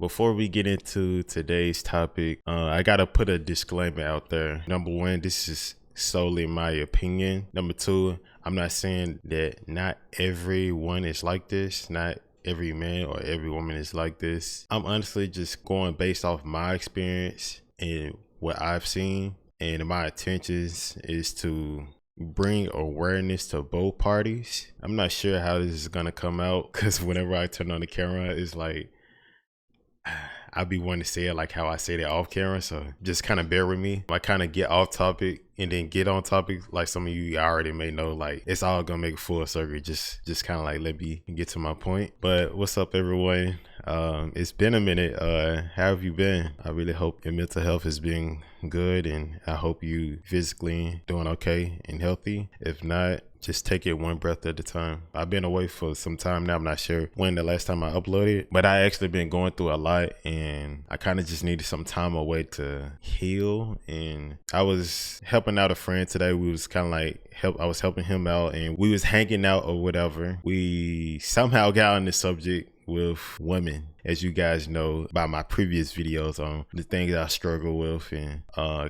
before we get into today's topic, I gotta put a disclaimer out there. Number one, this is solely my opinion. Number two, I'm not saying that not everyone is like this, not every man or every woman is like this. I'm honestly just going based off my experience and what I've seen, and my intentions is to bring awareness to both parties. I'm not sure how this is gonna come out, because whenever I turn on the camera, it's like I'll be wanting to say it like how I said it off camera, so just kind of bear with me. I kind of get off topic and then get on topic, like some of you already may know, like it's all gonna make a full circle. Just kind of like let me get to my point. But what's up, everyone? It's been a minute. How have you been? I really hope your mental health has been good, and I hope you physically doing okay and healthy. If not, just take it one breath at a time. I've been away for some time now. I'm not sure when the last time I uploaded, but I actually been going through a lot, and I kind of just needed some time away to heal. And I was helping out a friend today. We was kind of like I was helping him out, and we was hanging out or whatever. We somehow got on the subject with women, as you guys know by my previous videos on the things I struggle with, and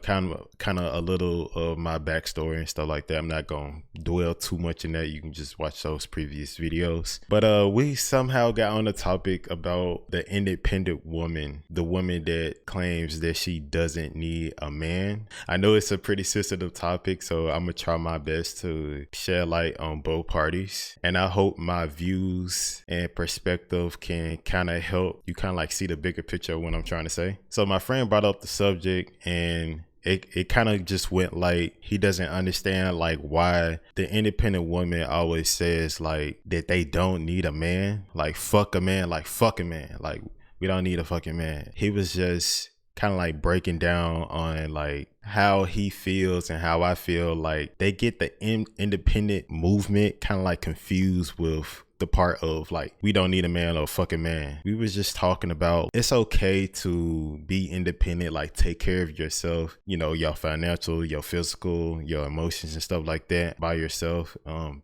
kind of a little of my backstory and stuff like that. I'm not gonna dwell too much in that. You can just watch those previous videos. But we somehow got on the topic about the independent woman, the woman that claims that she doesn't need a man. I know it's a pretty sensitive topic, so I'm gonna try my best to shed light on both parties, and I hope my views and perspective can kind of help you kind of like see the bigger picture of what I'm trying to say. So my friend brought up the subject, and it kind of just went like he doesn't understand like why the independent woman always says like that they don't need a man, like fuck a man, like fuck a man, like we don't need a fucking man. He was just kind of like breaking down on like how he feels and how I feel. Like they get the independent movement kind of like confused with the part of like we don't need a man or a fucking man. We was just talking about it's okay to be independent, like take care of yourself, you know, your financial, your physical, your emotions and stuff like that by yourself.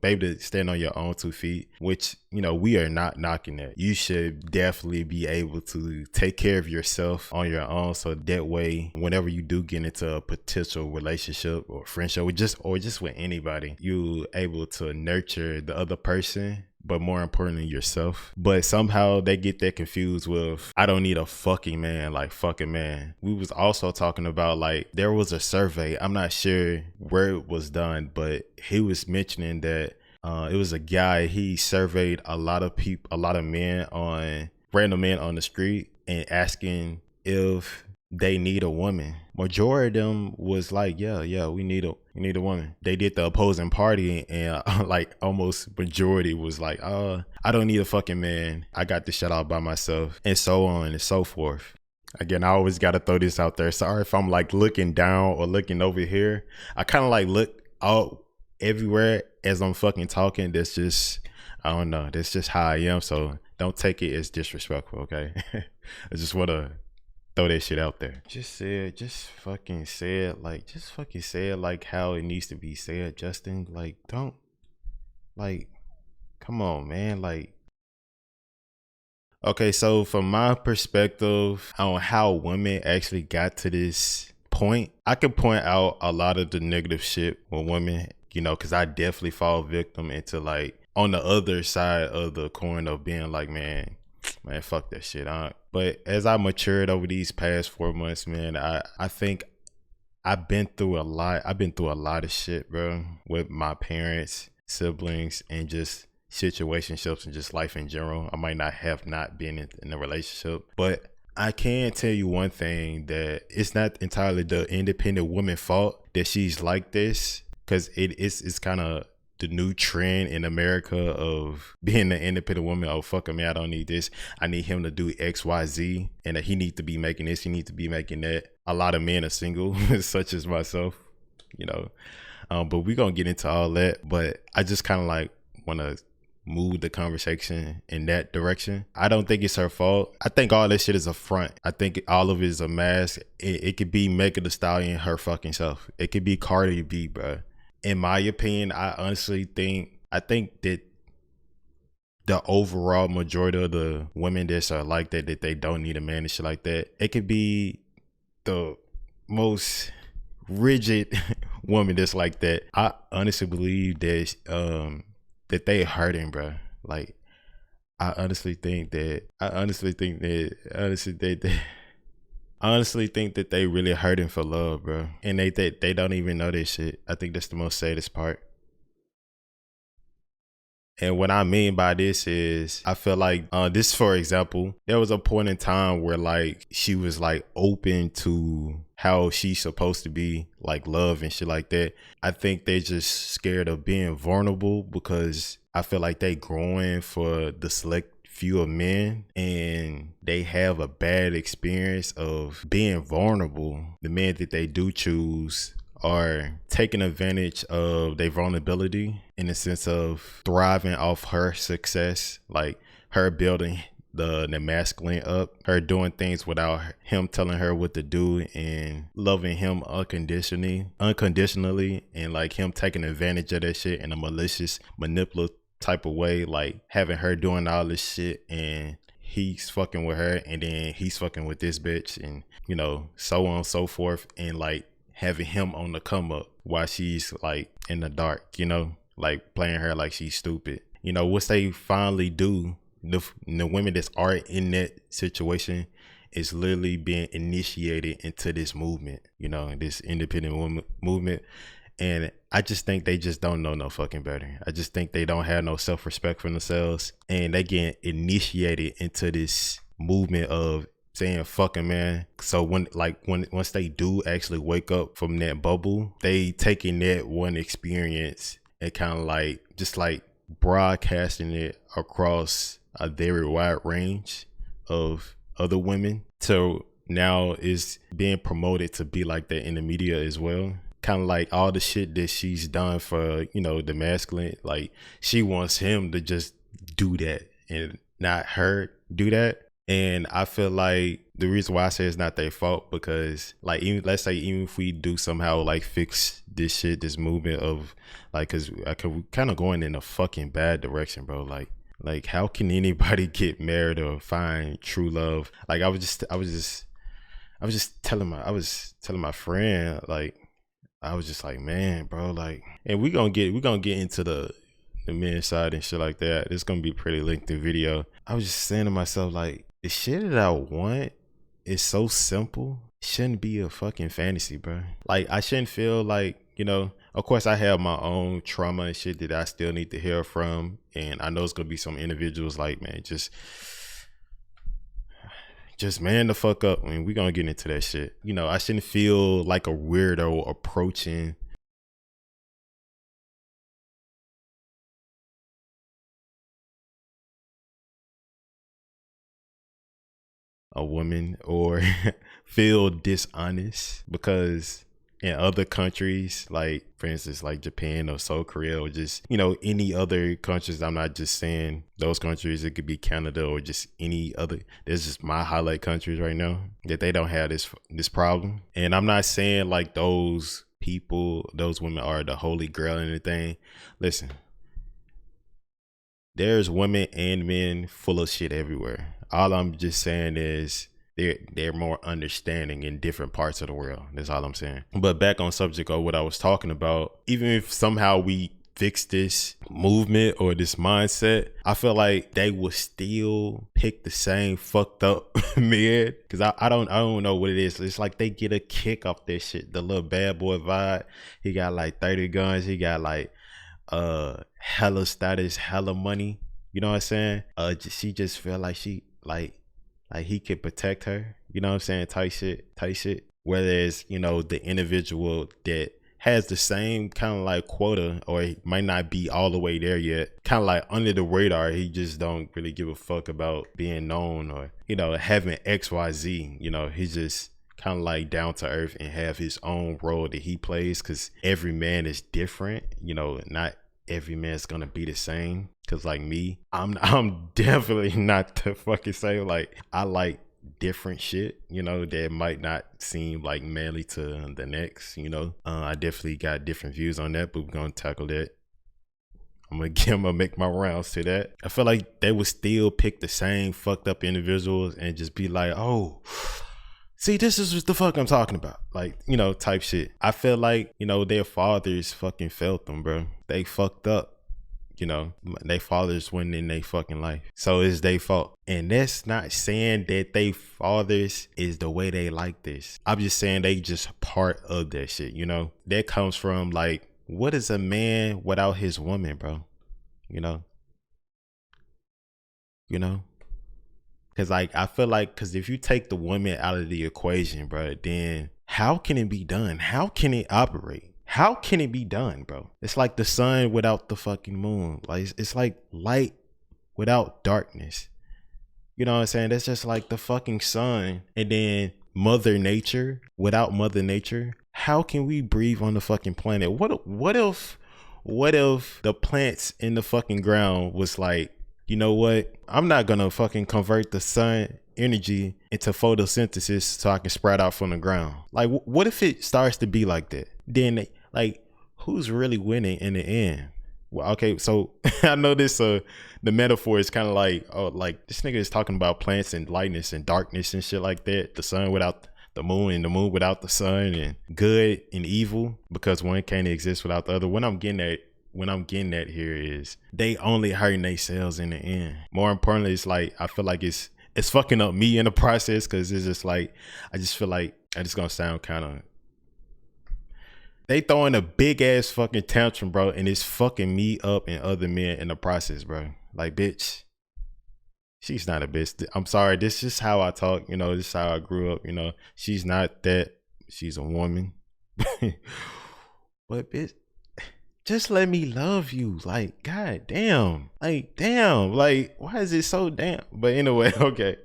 Baby, to stand on your own 2 feet, which, you know, we are not knocking that. You should definitely be able to take care of yourself on your own, so that way whenever you do get into a potential relationship or friendship or just with anybody, you able to nurture the other person, but more importantly yourself. But somehow they get that confused with I don't need a fucking man, like fucking man. We was also talking about like there was a survey, I'm not sure where it was done, but he was mentioning that it was a guy, he surveyed a lot of people, a lot of men, on random men on the street, and asking if they need a woman. Majority of them was like, yeah, we need a woman. They did the opposing party, and like almost majority was like, I don't need a fucking man. I got this shit out by myself, and so on and so forth. Again, I always got to throw this out there. Sorry if I'm like looking down or looking over here. I kind of like look out everywhere as I'm fucking talking. That's just, I don't know. That's just how I am. So don't take it as disrespectful, okay? I just want to throw that shit out there. Just fucking say it like how it needs to be said, Justin. Like, don't, like, come on, man. Like, okay, so from my perspective on how women actually got to this point, I can point out a lot of the negative shit with women, you know, because I definitely fall victim into like on the other side of the coin of being like, man, fuck that shit. But as I matured over these past 4 months, man, I think I've been through a lot. I've been through a lot of shit, bro, with my parents, siblings, and just situationships and just life in general. I might not have been in a relationship, but I can tell you one thing, that it's not entirely the independent woman fault that she's like this, because it's kind of the new trend in America of being an independent woman. Oh, fuck him, man, I don't need this. I need him to do X, Y, Z, and that he needs to be making this, he needs to be making that. A lot of men are single, such as myself, you know. But we're gonna get into all that. But I just kind of like want to move the conversation in that direction. I don't think it's her fault. I think all this shit is a front. I think all of it is a mask. It could be Megan Thee Stallion her fucking self. It could be Cardi B, bro. In my opinion, I honestly think that the overall majority of the women that are like that, that they don't need a man and shit like that, it could be the most rigid woman that's like that. I honestly believe that they hurting, bro. Like I honestly think that I honestly think that they really hurting for love, bro. And they don't even know this shit. I think that's the most saddest part. And what I mean by this is, I feel like this, for example, there was a point in time where like she was like open to how she's supposed to be, like love and shit like that. I think they just scared of being vulnerable because I feel like they growing for the select few of men and they have a bad experience of being vulnerable. The men that they do choose are taking advantage of their vulnerability in the sense of thriving off her success, like her building the masculine up, her doing things without him telling her what to do, and loving him unconditionally, and like him taking advantage of that shit in a malicious, manipulative type of way, like having her doing all this shit and he's fucking with her and then he's fucking with this bitch, and you know, so on and so forth, and like having him on the come up while she's like in the dark, you know, like playing her like she's stupid. You know, once they finally do, the women that are in that situation is literally being initiated into this movement, you know, this independent woman movement. And I just think they just don't know no fucking better. I just think they don't have no self-respect for themselves, and they get initiated into this movement of saying fucking man. So once they do actually wake up from that bubble, they taking that one experience and kind of like just like broadcasting it across a very wide range of other women. So now is being promoted to be like that in the media as well. Kind of like all the shit that she's done for, you know, the masculine, like she wants him to just do that and not her do that. And I feel like the reason why I say it's not their fault, because like, even let's say even if we do somehow like fix this shit, this movement of like, cause we kind of going in a fucking bad direction, bro. Like how can anybody get married or find true love? Like I was telling my friend, like I was just like, man, bro, like, and we gonna get into the men's side and shit like that. It's gonna be a pretty lengthy video. I was just saying to myself, like, the shit that I want is so simple. It shouldn't be a fucking fantasy, bro. Like, I shouldn't feel like, you know, of course I have my own trauma and shit that I still need to heal from. And I know it's gonna be some individuals like, man, just man the fuck up. I mean, we gonna get into that shit. You know, I shouldn't feel like a weirdo approaching a woman or feel dishonest, because in other countries, like for instance like Japan or South Korea or just, you know, any other countries, I'm not just saying those countries, it could be Canada or just any other, this is my highlight countries right now, that they don't have this problem. And I'm not saying like those people, those women are the holy grail or anything. Listen, there's women and men full of shit everywhere. All I'm just saying is they're more understanding in different parts of the world. That's all I'm saying. But back on subject of what I was talking about, even if somehow we fix this movement or this mindset, I feel like they will still pick the same fucked up men. Cause I don't know what it is. It's like they get a kick off this shit. The little bad boy vibe. He got like 30 guns. He got like hella status, hella money. You know what I'm saying? She just feel like she like he could protect her. You know what I'm saying? Type shit. Whereas, you know, the individual that has the same kind of like quota, or he might not be all the way there yet, kind of like under the radar, he just don't really give a fuck about being known or, you know, having XYZ. You know, he's just kind of like down to earth and have his own role that he plays, because every man is different. You know, not every man's gonna be the same. Cause like me, I'm definitely not the fucking same. Like I like different shit, you know, that might not seem like manly to the next, you know. I definitely got different views on that, but we're gonna tackle that I'm gonna make my rounds to that. I feel like they would still pick the same fucked up individuals and just be like, oh, see, this is what the fuck I'm talking about. Like, type shit. I feel like, their fathers fucking felt them, bro. They fucked up. They fathers went in their fucking life. So it's their fault. And that's not saying that they fathers is the way they like this. I'm just saying they just part of that shit, That comes from like, what is a man without his woman, bro? Cause like, I feel like, cause if you take the woman out of the equation, bro, then how can it be done? How can it operate? How can it be done, bro? It's like the sun without the fucking moon. Like, it's like light without darkness. You know what I'm saying? That's just like the fucking sun. And then Mother Nature without Mother Nature. How can we breathe on the fucking planet? What if the plants in the fucking ground was like, you know what? I'm not gonna fucking convert the sun energy into photosynthesis so I can sprout out from the ground. Like, what if it starts to be like that? Then, like, who's really winning in the end? Well, okay, so I know this. The metaphor is kind of like, oh, like this nigga is talking about plants and lightness and darkness and shit like that. The sun without the moon and the moon without the sun, and good and evil, because one can't exist without the other. What I'm getting at here is they only hurting themselves in the end. More importantly, it's like, I feel like it's fucking up me in the process, because it's just like, I just feel like, I just gonna sound kind of, they throwing a big ass fucking tantrum, bro, and it's fucking me up and other men in the process, bro. Like, bitch, she's not a bitch. I'm sorry, this is how I talk, this is how I grew up, she's not that, she's a woman. But bitch, just let me love you. Like, god damn. Like, damn. Like, why is it so damn? But anyway, okay.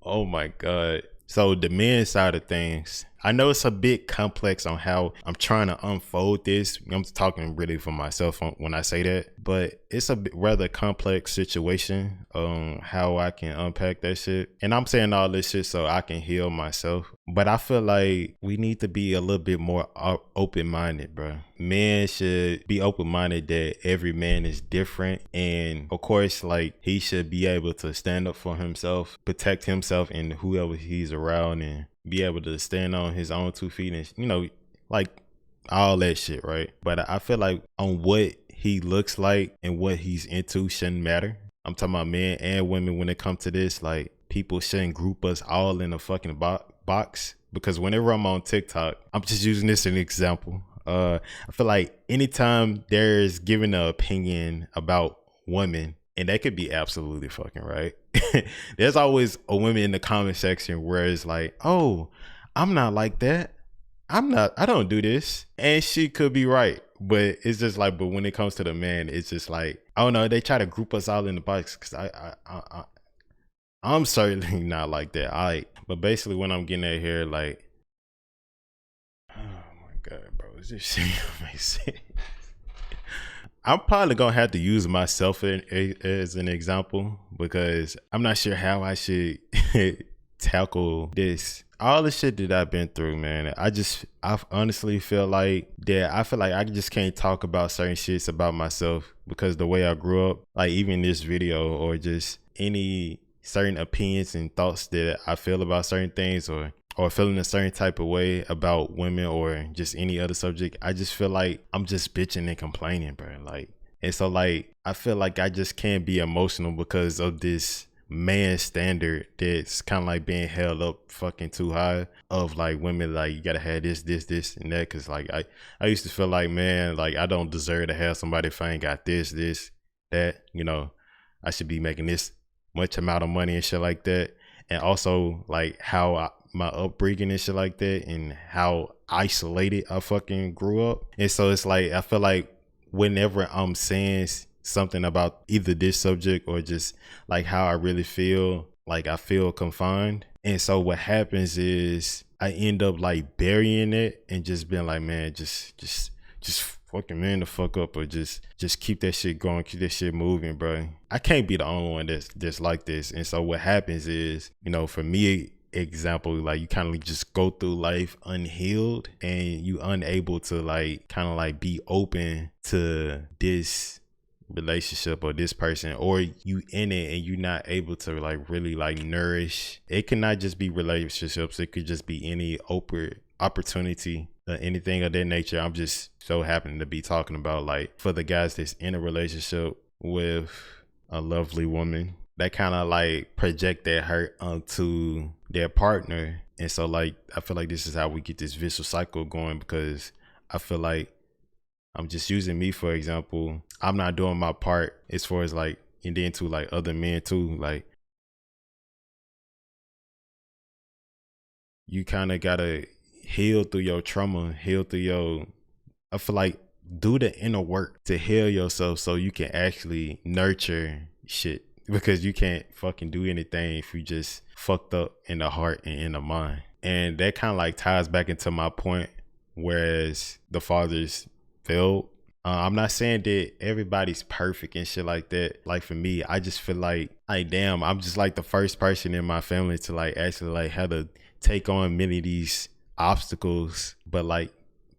Oh my god. So the men's side of things, I know it's a bit complex on how I'm trying to unfold this. I'm talking really for myself when I say that, but it's a rather complex situation on how I can unpack that shit. And I'm saying all this shit so I can heal myself. But I feel like we need to be a little bit more open-minded, bro. Men should be open-minded that every man is different. And of course, like, he should be able to stand up for himself, protect himself and whoever he's around, and be able to stand on his own 2 feet and, like all that shit, right? But I feel like on what he looks like and what he's into shouldn't matter. I'm talking about men and women when it comes to this. Like, people shouldn't group us all in a fucking box, because whenever I'm on TikTok, I'm just using this as an example. I feel like anytime there's given an opinion about women, and that could be absolutely fucking right, there's always a woman in the comment section where it's like, oh, I'm not like that. I don't do this. And she could be right. But it's just like, but when it comes to the man, it's just like, I don't know, they try to group us all in the box, because I'm certainly not like that. But basically what I'm getting at here, like, oh my god, bro, is this shit make sense? I'm probably gonna have to use myself as an example, because I'm not sure how I should tackle this. All the shit that I've been through, man, I honestly feel like that. I feel like I just can't talk about certain shits about myself, because the way I grew up, like even this video, or just any certain opinions and thoughts that I feel about certain things, or feeling a certain type of way about women, or just any other subject, I just feel like I'm just bitching and complaining, bro. Like, and so like, I feel like I just can't be emotional because of this man standard that's kind of like being held up fucking too high, of like women, like, you gotta have this and that. Cause like, I used to feel like, man, like, I don't deserve to have somebody if I ain't got this, that, I should be making this much amount of money and shit like that. And also like how my upbringing and shit like that, and how isolated I fucking grew up. And so it's like, I feel like whenever I'm saying something about either this subject or just like how I really feel, like I feel confined. And so what happens is I end up like burying it and just being like, man, just fucking man the fuck up, or just keep that shit going, keep that shit moving, bro. I can't be the only one that's like this. And so what happens is, for me, example, like you kind of just go through life unhealed and you unable to like kind of like be open to this relationship or this person, or you in it and you're not able to like really like nourish. It cannot just be relationships, it could just be any open opportunity, anything of that nature. I'm just so happy to be talking about like for the guys that's in a relationship with a lovely woman that kind of like project that hurt onto their partner. And so like I feel like this is how we get this vicious cycle going, because I feel like, I'm just using me for example, I'm not doing my part as far as like, and then to like other men too, like you kind of gotta heal through your trauma, heal through your, I feel like do the inner work to heal yourself so you can actually nurture shit, because you can't fucking do anything if you just fucked up in the heart and in the mind. And that kind of like ties back into my point, whereas the fathers failed. I'm not saying that everybody's perfect and shit like that. Like for me, I just feel like damn, I'm just like the first person in my family to like actually like have to take on many of these obstacles. But like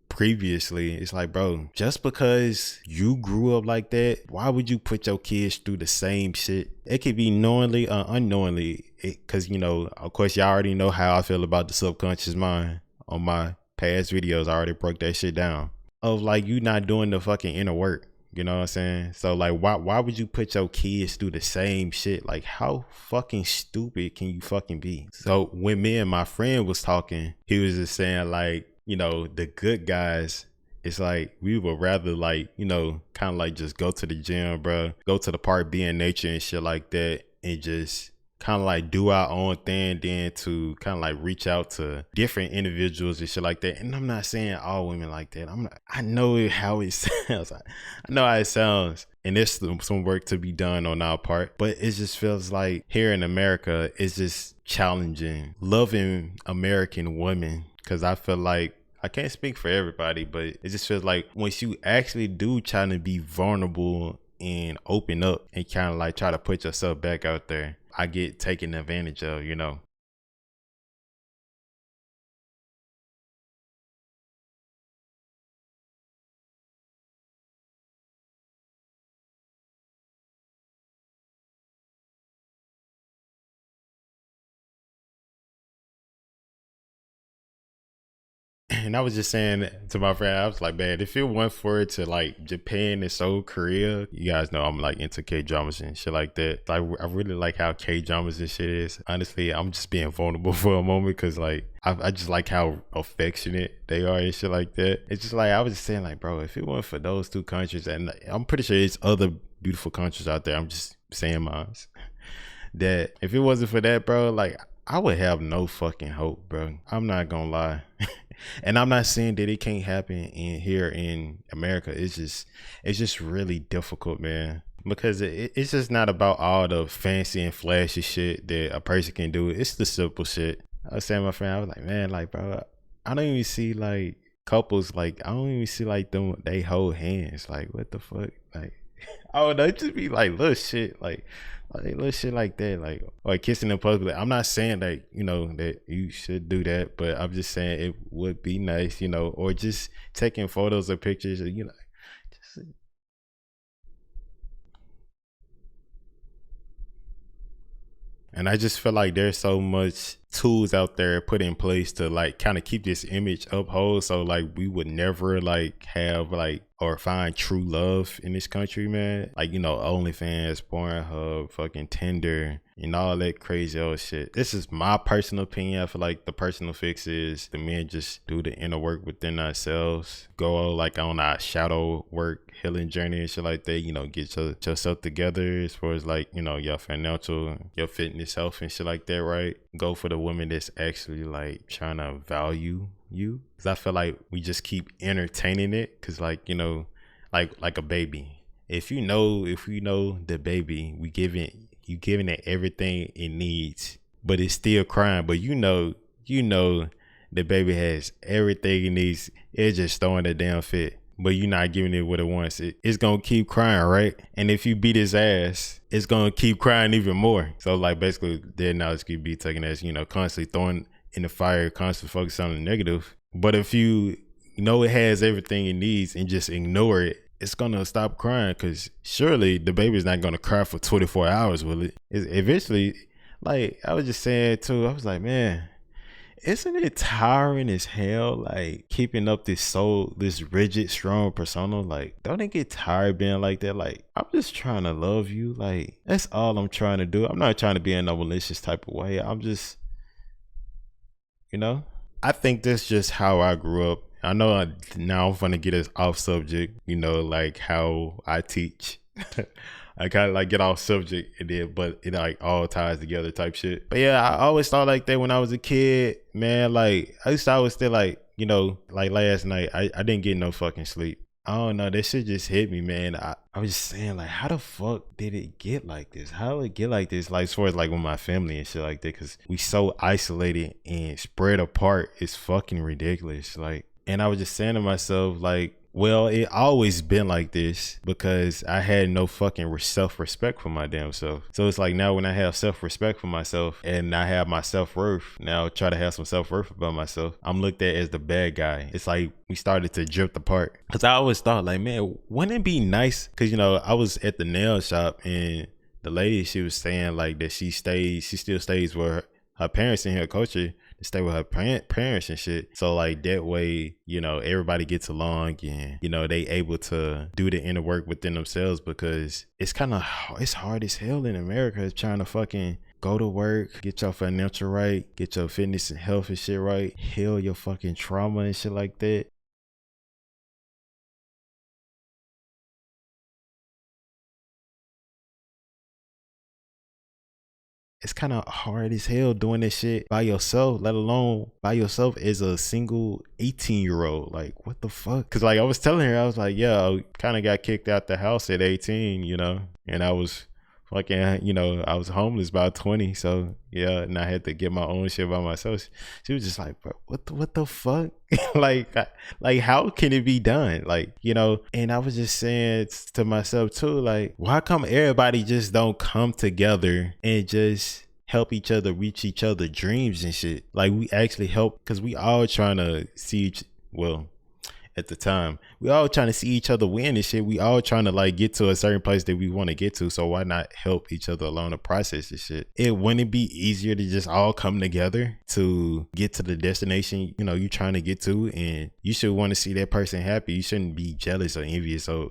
previously, it's like, bro, just because you grew up like that, why would you put your kids through the same shit? It could be knowingly or unknowingly, because you know, of course, y'all already know how I feel about the subconscious mind. On my past videos, I already broke that shit down of like you not doing the fucking inner work. You know what I'm saying? So like why would you put your kids through the same shit? Like how fucking stupid can you fucking be? So when me and my friend was talking, he was just saying like, you know, the good guys, it's like we would rather like, you know, kind of like just go to the gym, bro, go to the park, be in nature and shit like that, and just kind of like do our own thing, then to kind of like reach out to different individuals and shit like that. And I'm not saying all women like that. I know how it sounds. I know how it sounds. And there's some work to be done on our part, but it just feels like here in America, it's just challenging loving American women. Cause I feel like, I can't speak for everybody, but it just feels like once you actually do try to be vulnerable and open up and kind of like try to put yourself back out there, I get taken advantage of, you know. And I was just saying to my friend, I was like, man, if it went for it to like Japan and Seoul, Korea, you guys know I'm like into K dramas and shit like that. Like, I really like how K dramas and shit is. Honestly, I'm just being vulnerable for a moment because like I just like how affectionate they are and shit like that. It's just like I was just saying, like, bro, if it weren't for those two countries, and I'm pretty sure there's other beautiful countries out there. I'm just saying mine. That if it wasn't for that, bro, like I would have no fucking hope, bro. I'm not gonna lie. And I'm not saying that it can't happen in here in America. It's just really difficult, man. Because it's just not about all the fancy and flashy shit that a person can do. It's the simple shit. I was saying to my friend, I was like, man, like, bro, I don't even see like couples, like I don't even see like them, they hold hands. Like, what the fuck? Like, oh no, it just be like little shit, like little shit like that, like or kissing in public. I'm not saying that, you know, that you should do that, but I'm just saying it would be nice, you know, or just taking photos or pictures, or, you know, just and I just feel like there's so much tools out there put in place to like kind of keep this image uphold. So like we would never like have like or find true love in this country, man. Like, you know, OnlyFans, Pornhub, fucking Tinder, and all that crazy old shit. This is my personal opinion. I feel like the personal fix is the men just do the inner work within ourselves, go like on our shadow work, healing journey and shit like that. You know, get yourself together as far as like, you know, your financial, your fitness, health and shit like that, right? Go for the woman that's actually like trying to value you. Cause I feel like we just keep entertaining it. Cause like, you know, like a baby. If you know the baby, you giving it everything it needs, but it's still crying. But you know the baby has everything it needs. It's just throwing a damn fit. but you're not giving it what it wants, it's gonna keep crying, right? And if you beat his ass, it's gonna keep crying even more. So like basically dead knowledge could be taken as, constantly throwing in the fire, constantly focus on the negative. But if you know it has everything it needs and just ignore it, it's gonna stop crying, because surely the baby's not gonna cry for 24 hours, will it? Eventually, like I was just saying too, I was like, man, isn't it tiring as hell, like keeping up this rigid, strong persona? Like, don't it get tired being like that? Like, I'm just trying to love you. Like, that's all I'm trying to do. I'm not trying to be in a malicious type of way. I'm just, I think that's just how I grew up. I know now I'm gonna get us off subject, like how I teach. I kind of like get off subject and then, but it like all ties together type shit. But yeah, I always thought like that when I was a kid, man. Like I used to always feel like, like last night, I didn't get no fucking sleep. I don't know, that shit just hit me, man. I was just saying, like, how the fuck did it get like this? How did it get like this? Like, as far as like with my family and shit like that, because we so isolated and spread apart, it's fucking ridiculous. Like, and I was just saying to myself, like, well, it always been like this because I had no fucking self-respect for my damn self. So it's like now when I have self-respect for myself and I have my self-worth, now try to have some self-worth about myself, I'm looked at as the bad guy. It's like we started to drift apart. Because I always thought like, man, wouldn't it be nice? Because, I was at the nail shop and the lady, she was saying like that she still stays with her parents in her culture, to stay with her parents and shit. So like that way, everybody gets along and, they able to do the inner work within themselves, because it's hard as hell in America trying to fucking go to work, get your financial right, get your fitness and health and shit right, heal your fucking trauma and shit like that. It's kind of hard as hell doing this shit by yourself, let alone by yourself as a single 18-year-old. Like, what the fuck? Because, like, I was telling her, I was like, yeah, I kind of got kicked out the house at 18, and I was fucking, I was homeless by 20. So, yeah, and I had to get my own shit by myself. She was just like, bro, what the fuck? like, how can it be done? Like, and I was just saying to myself too, like, why come everybody just don't come together and just help each other reach each other dreams and shit? Like, we actually help, because we all trying to see at the time, we all trying to see each other win and shit. We all trying to like get to a certain place that we want to get to. So why not help each other along the process and shit? It wouldn't be easier to just all come together to get to the destination, you trying to get to, and you should want to see that person happy. You shouldn't be jealous or envious or,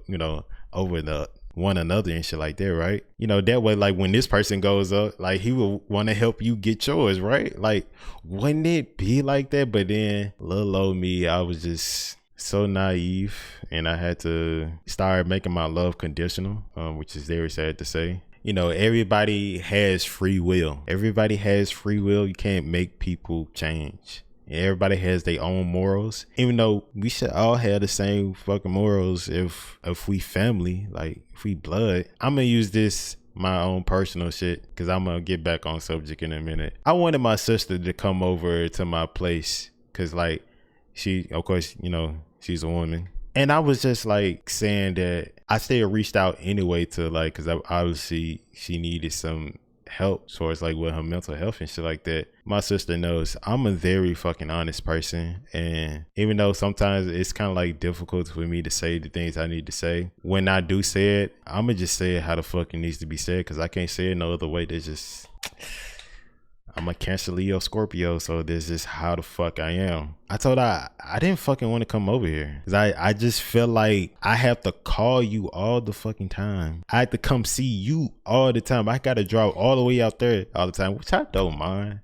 over the one another and shit like that, right? That way, like when this person goes up, like he will want to help you get yours, right? Like, wouldn't it be like that? But then little old me, I was just so naive, and I had to start making my love conditional, which is very sad to say. Everybody has free will. Everybody has free will. You can't make people change. Everybody has their own morals, even though we should all have the same fucking morals if we family, like if we blood. I'm gonna use this my own personal shit, because I'm gonna get back on subject in a minute. I wanted my sister to come over to my place, because like she, of course, she's a woman. And I was just like saying that I still reached out anyway to like, because obviously she needed some help as far as like with her mental health and shit like that. My sister knows I'm a very fucking honest person, and even though sometimes it's kind of like difficult for me to say the things I need to say, when I do say it, I'm gonna just say it how the fuck it needs to be said, because I can't say it no other way. There's just, I'm a Cancer, Leo, Scorpio, so this is how the fuck I am. I told her I didn't fucking want to come over here, because I just feel like I have to call you all the fucking time. I have to come see you all the time. I gotta drive all the way out there all the time, which I don't mind.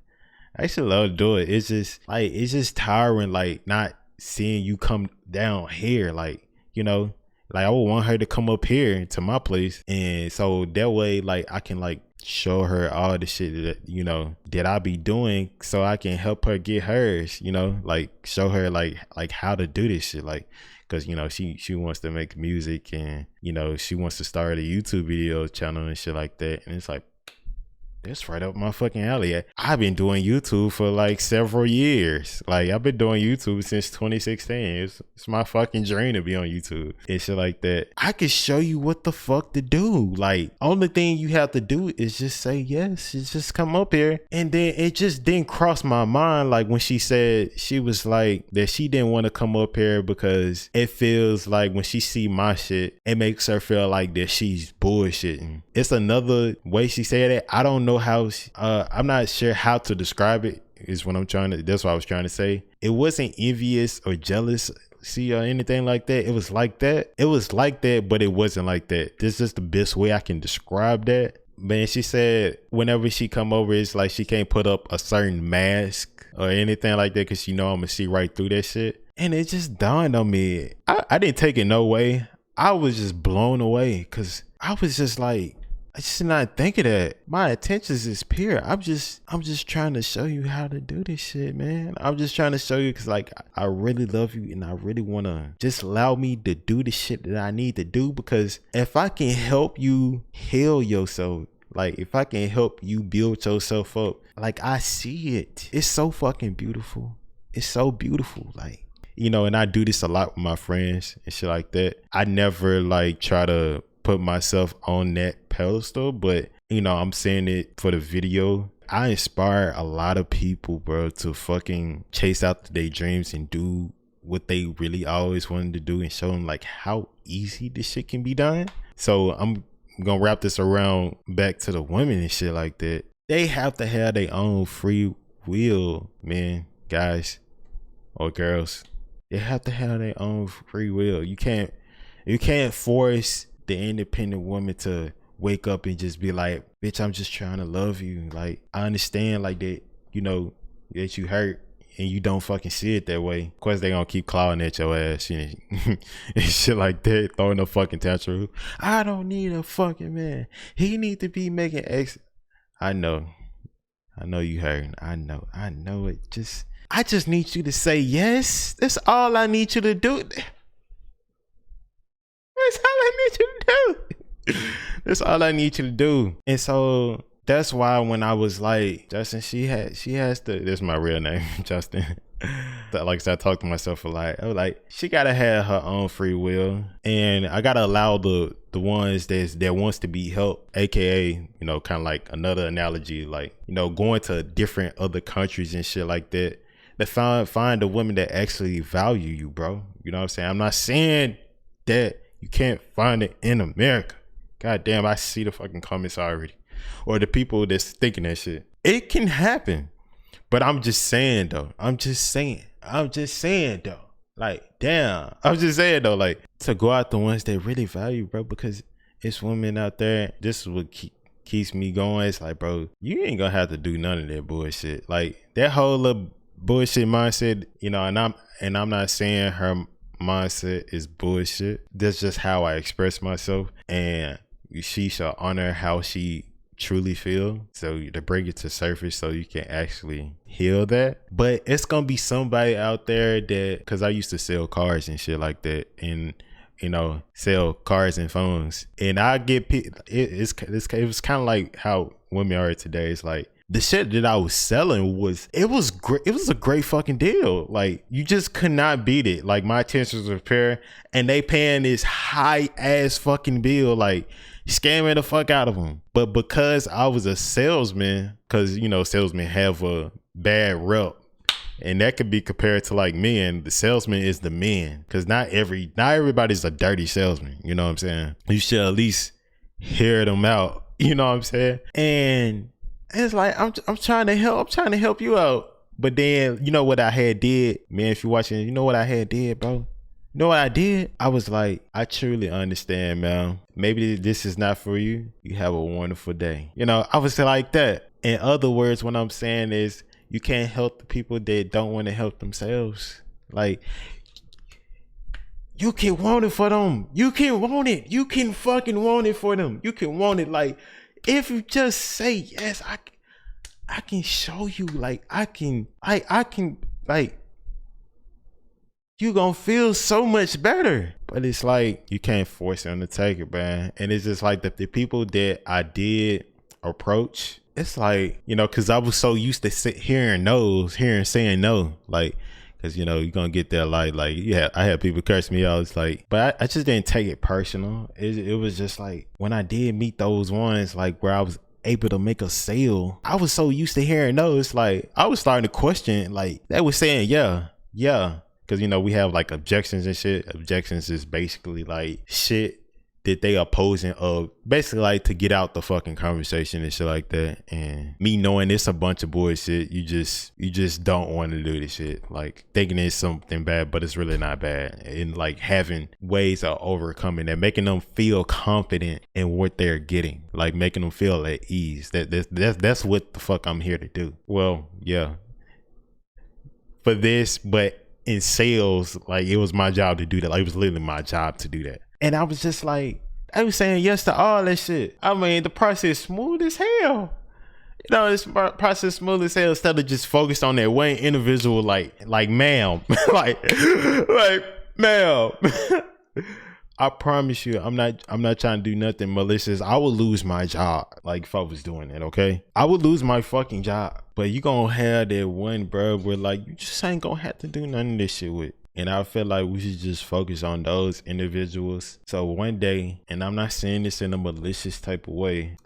I actually love to do it. It's just tiring, like not seeing you come down here, like, like I would want her to come up here to my place, and so that way, like I can like show her all the shit that that I be doing, so I can help her get hers, like show her like how to do this shit, like, because she wants to make music, and she wants to start a YouTube video channel and shit like that, and it's like, that's right up my fucking alley. I've been doing YouTube for like several years. Like I've been doing YouTube since 2016. It's my fucking dream to be on YouTube and shit like that. I can show you what the fuck to do. Like only thing you have to do is just say yes. Just come up here. And then it just didn't cross my mind. Like when she said she was like that she didn't want to come up here because it feels like when she see my shit, it makes her feel like that she's bullshitting. It's another way she said it. I don't know how I'm not sure how to describe it is what I'm trying to, that's what I was trying to say. It wasn't envious or jealous or anything like that. It was like that. It was like that, but it wasn't like that. This is the best way I can describe that. Man, she said whenever she come over, it's like she can't put up a certain mask or anything like that because she know I'm gonna see right through that shit. And it just dawned on me. I didn't take it no way. I was just blown away because I was just like, I just not thinking that. My intentions is pure. I'm just trying to show you how to do this shit, man. I'm just trying to show you because like I really love you and I really want to just allow me to do the shit that I need to do, because if I can help you heal yourself, like if I can help you build yourself up, like I see it. It's so fucking beautiful. It's so beautiful. Like, you know, and I do this a lot with my friends and shit like that. I never like try to put myself on that pedestal, but you know, I'm saying it for the video. I inspire a lot of people, bro, to fucking chase out their dreams and do what they really always wanted to do and show them like how easy this shit can be done. So I'm gonna wrap this around back to the women and shit like that. They have to have their own free will, man, guys or girls. They have to have their own free will. You can't force the independent woman to wake up and just be like, bitch, I'm just trying to love you. Like, I understand like that, you know, that you hurt and you don't fucking see it that way. Of course, they gonna keep clawing at your ass, you know, and shit like that, throwing a fucking tantrum. I don't need a fucking man. He need to be making X. I know you hurting. I know it. I just need you to say yes. That's all I need you to do. That's all I need you to do. That's all I need you to do. And so that's why when I was like, Justin, she has to, this is my real name, Justin. Like I said, I talk to myself a lot. I was like, she gotta have her own free will. And I gotta allow the ones that wants to be helped, aka, you know, kind of like another analogy, like, you know, going to different other countries and shit like that. To find a woman that actually value you, bro. You know what I'm saying? I'm not saying that you can't find it in America. God damn, I see the fucking comments already. Or the people that's thinking that shit. It can happen. But I'm just saying though. Like, damn. I'm just saying though, like, to go out the ones that really value, bro, because it's women out there. This is what keeps me going. It's like, bro, you ain't gonna have to do none of that bullshit. Like, that whole little bullshit mindset, you know, and I'm not saying her mindset is bullshit. That's just how I express myself, and she shall honor how she truly feel, so to bring it to surface so you can actually heal that. But it's gonna be somebody out there that, because I used to sell cars and shit like that, and you know, sell cars and phones, and I get it was kind of like how women are today. It's like, the shit that I was selling was great. It was a great fucking deal. Like, you just could not beat it. Like, my intentions were pure, and they paying this high ass fucking bill, like scamming the fuck out of them. But because I was a salesman, because you know, salesmen have a bad rep, and that could be compared to like men. The salesman is the men, because not everybody's a dirty salesman. You know what I'm saying? You should at least hear them out. You know what I'm saying? And it's like, I'm trying to help you out. But then, you know what I had did, man, if you're watching, you know what I had did, bro? You know what I did? I was like, I truly understand, man. Maybe this is not for you. You have a wonderful day. You know, I was like that. In other words, what I'm saying is, you can't help the people that don't want to help themselves. Like, you can want it for them. You can want it. You can fucking want it for them. You can want it. Like, if you just say yes, I can show you. Like, I can like, you gonna feel so much better. But it's like, you can't force them to take it, man. And it's just like the people that I did approach, it's like, you know, because I was so used to hearing saying no, like, because, you know, you're gonna get there like yeah, I had people curse me out. It's like, but I just didn't take it personal. It was just like when I did meet those ones like where I was able to make a sale, I was so used to hearing no. It's like I was starting to question, like they was saying yeah, because, you know, we have like objections and shit. Objections is basically like shit that they opposing of, basically like to get out the fucking conversation and shit like that. And me knowing it's a bunch of bullshit, you just don't want to do this shit, like thinking it's something bad but it's really not bad, and like having ways of overcoming that, making them feel confident in what they're getting, like making them feel at ease. That's what the fuck I'm here to do. Well, yeah, for this, but in sales, like it was my job to do that. Like it was literally my job to do that. And I was just like, I was saying yes to all that shit. I mean, the process smooth as hell. You know, this process smooth as hell, instead of just focused on that one individual, like ma'am, like ma'am. I promise you, I'm not trying to do nothing malicious. I would lose my job, like if I was doing it, okay? I would lose my fucking job. But you gonna have that one bro where like you just ain't gonna have to do none of this shit with. And I feel like we should just focus on those individuals. So one day, and I'm not saying this in a malicious type of way,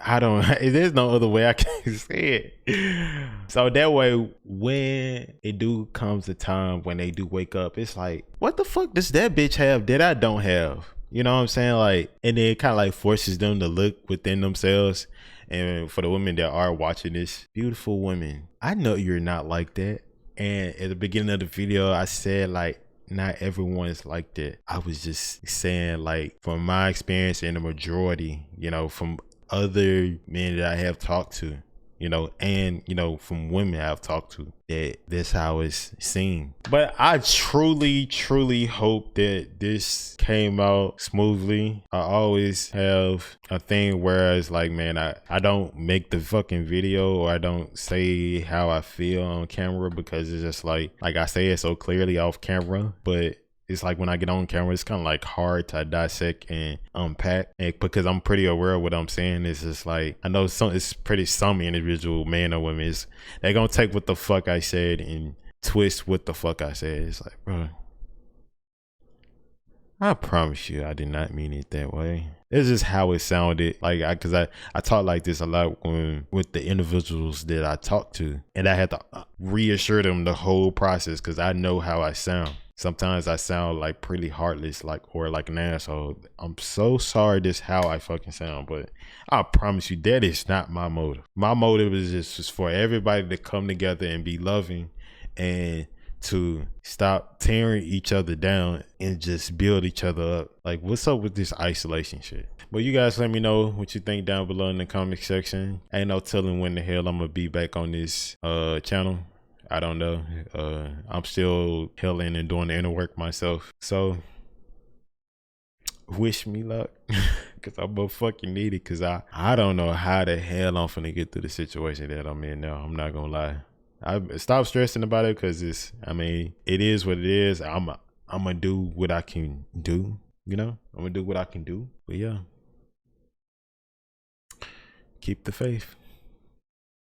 there's no other way I can say it. So that way, when it do comes a time when they do wake up, it's like, what the fuck does that bitch have that I don't have? You know what I'm saying? Like, and then it kind of like forces them to look within themselves. And for the women that are watching this, beautiful women, I know you're not like that. And at the beginning of the video, I said like, not everyone is like that. I was just saying, like, from my experience in the majority, you know, from other men that I have talked to, you know, and, you know, from women I've talked to, that that's how it's seen. But I truly hope that this came out smoothly. I always have a thing where it's like, man, I don't make the fucking video, or I don't say how I feel on camera, because it's just like I say it so clearly off camera, but it's like when I get on camera, it's kind of like hard to dissect and unpack, and because I'm pretty aware of what I'm saying. It's just like, I know some individual man or women, they're gonna take what the fuck I said and twist what the fuck I said. It's like, bro, I promise you I did not mean it that way. It's just how it sounded. Like, because I talk like this a lot with the individuals that I talk to, and I had to reassure them the whole process, because I know how I sound. Sometimes I sound like pretty heartless, or like an asshole. I'm so sorry this how I fucking sound, but I promise you that is not my motive. My motive is just for everybody to come together and be loving, and to stop tearing each other down and just build each other up. Like, what's up with this isolation shit? But you guys let me know what you think down below in the comment section. Ain't no telling when the hell I'm gonna be back on this channel. I don't know. I'm still healing and doing the inner work myself. So wish me luck, because I'm gonna fucking need it, because I don't know how the hell I'm finna get through the situation that I'm in now. I'm not gonna lie. I stop stressing about it, because it is what it is. I'm gonna do what I can do, you know? I'm gonna do what I can do. But yeah, keep the faith.